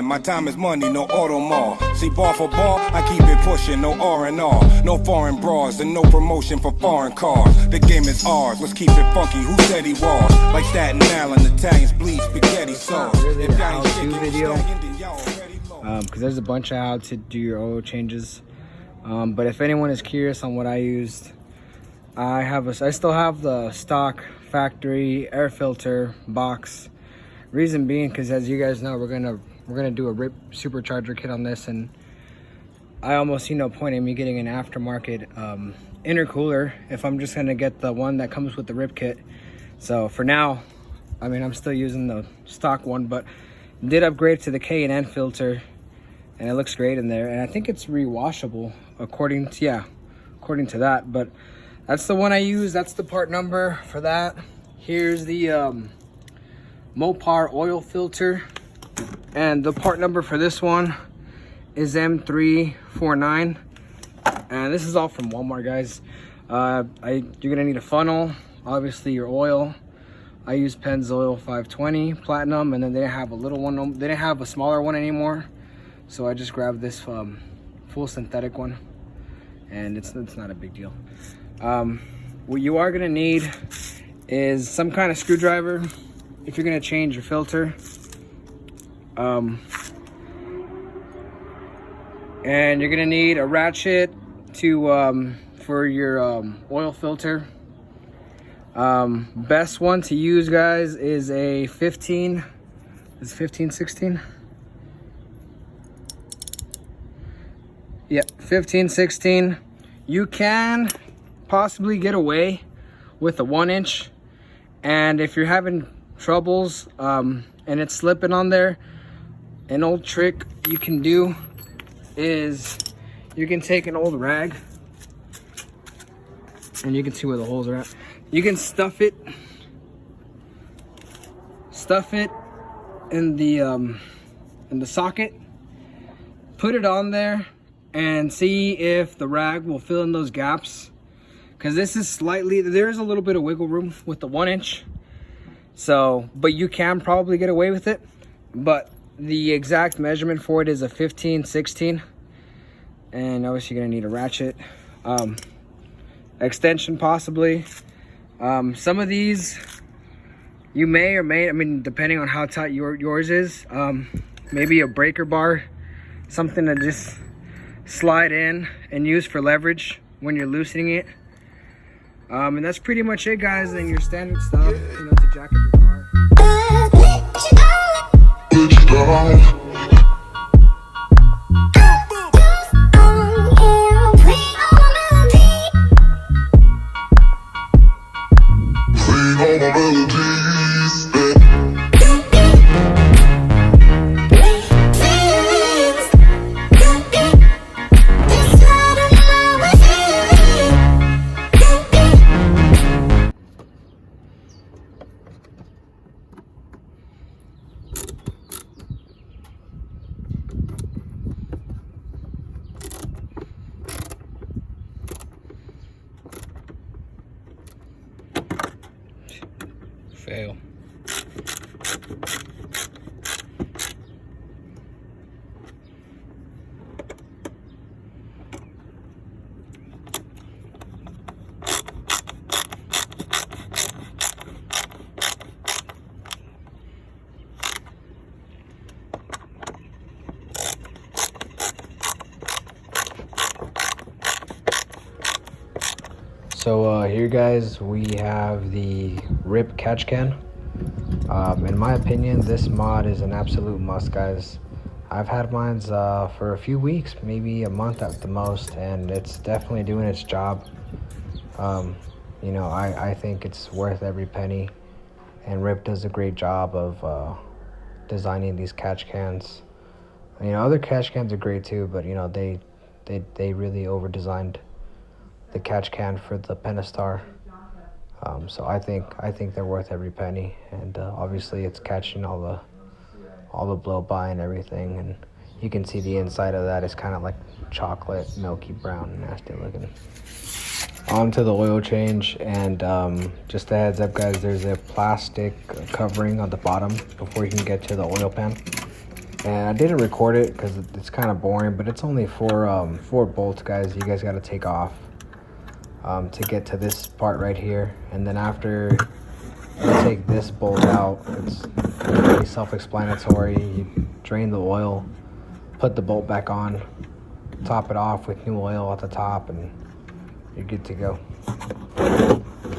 My time is money, no auto mall. See, bar for bar, I keep it pushing, no R&R. No foreign bras and no promotion for foreign cars. The game is ours, let's keep it funky. Who said he was? Like Staten Island, Italians bleed spaghetti sauce. Really a how-to video, because there's a bunch of how to do your oil changes. But if anyone is curious on what I used, I still have the stock factory air filter box. Reason being, because as you guys know, we're gonna do a RIPP supercharger kit on this, and I almost see no point in me getting an aftermarket intercooler if I'm just gonna get the one that comes with the RIPP kit. So for now, I mean, I'm still using the stock one, but did upgrade to the K&N filter, and it looks great in there, and I think it's rewashable according to that. But that's the one I use. That's the part number for that. Here's the Mopar oil filter, and the part number for this one is M349, and this is all from Walmart, guys. You're gonna need a funnel, obviously your oil. I use Pennzoil 520 Platinum, and then they didn't have a little one. They didn't have a smaller one anymore, so I just grabbed this full synthetic one, and it's not a big deal. What you are gonna need is some kind of screwdriver if you're gonna change your filter. And you're gonna need a ratchet for your oil filter. Best one to use, guys, is a 1516. Yeah, 1516. You can possibly get away with a 1-inch, and if you're having troubles and it's slipping on there, an old trick you can do is you can take an old rag, and you can see where the holes are at. You can stuff it in the socket, put it on there, and see if the rag will fill in those gaps, because there's a little bit of wiggle room with the 1-inch. So, but you can probably get away with it, but the exact measurement for it is a 1516, and obviously you're gonna need a ratchet, extension possibly. Some of these you may or may, I mean, depending on how tight yours is, maybe a breaker bar, something to just slide in and use for leverage when you're loosening it. And that's pretty much it, guys. And your standard stuff, you know, to jack up your car. Fail. So here, guys, we have the RIPP Catch Can. In my opinion, this mod is an absolute must, guys. I've had mine for a few weeks, maybe a month at the most, and it's definitely doing its job. You know, I think it's worth every penny, and RIPP does a great job of designing these catch cans. You know, other catch cans are great too, but you know, they really over designed the catch can for the Pentastar. So I think they're worth every penny, and obviously it's catching all the blow by and everything, and you can see the inside of that is kind of like chocolate, milky brown, nasty looking. Onto the oil change, and just a heads up, guys, there's a plastic covering on the bottom before you can get to the oil pan. And I didn't record it because it's kind of boring, but it's only four bolts, guys. You guys got to take off to get to this part right here. And then after you take this bolt out, it's pretty self-explanatory. You drain the oil, put the bolt back on, top it off with new oil at the top, and you're good to go.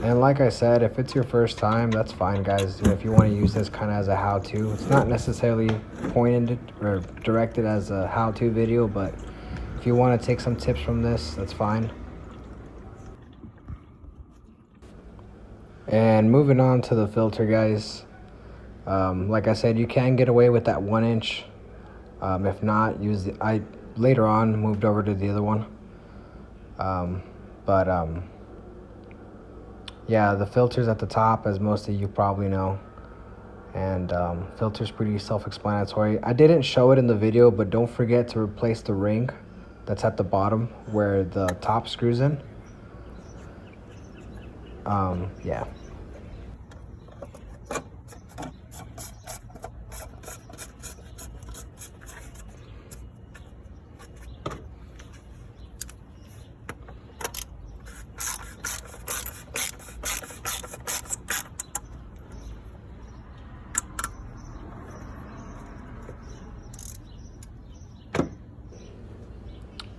And like I said, if it's your first time, that's fine, guys. If you want to use this kind of as a how-to, it's not necessarily pointed or directed as a how-to video, but if you want to take some tips from this, that's fine. And moving on to the filter, guys. Like I said, you can get away with that 1 inch. If not, I later on moved over to the other one. Yeah, the filter's at the top, as most of you probably know. And filter's pretty self-explanatory. I didn't show it in the video, but don't forget to replace the ring that's at the bottom where the top screws in. Yeah.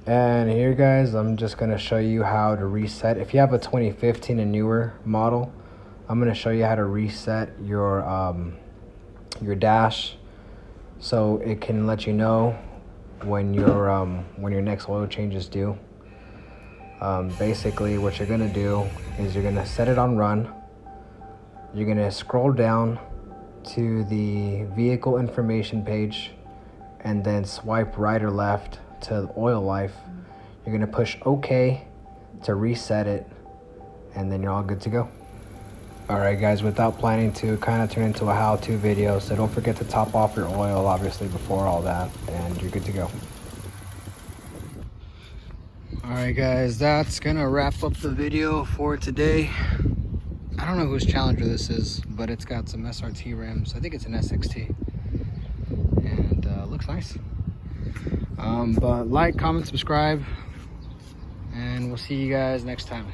And here, guys, I'm just going to show you how to reset. If you have a 2015 and newer model, I'm going to show you how to reset your dash so it can let you know when your next oil change is due. Basically, what you're going to do is you're going to set it on run. You're going to scroll down to the vehicle information page and then swipe right or left to oil life. You're gonna push OK to reset it, and then you're all good to go. Alright, guys, without planning to kind of turn into a how-to video, so don't forget to top off your oil obviously before all that, and you're good to go. Alright, guys, that's gonna wrap up the video for today. I don't know whose Challenger this is, but it's got some SRT rims. I think it's an SXT, and looks nice. But like, comment, subscribe, and we'll see you guys next time.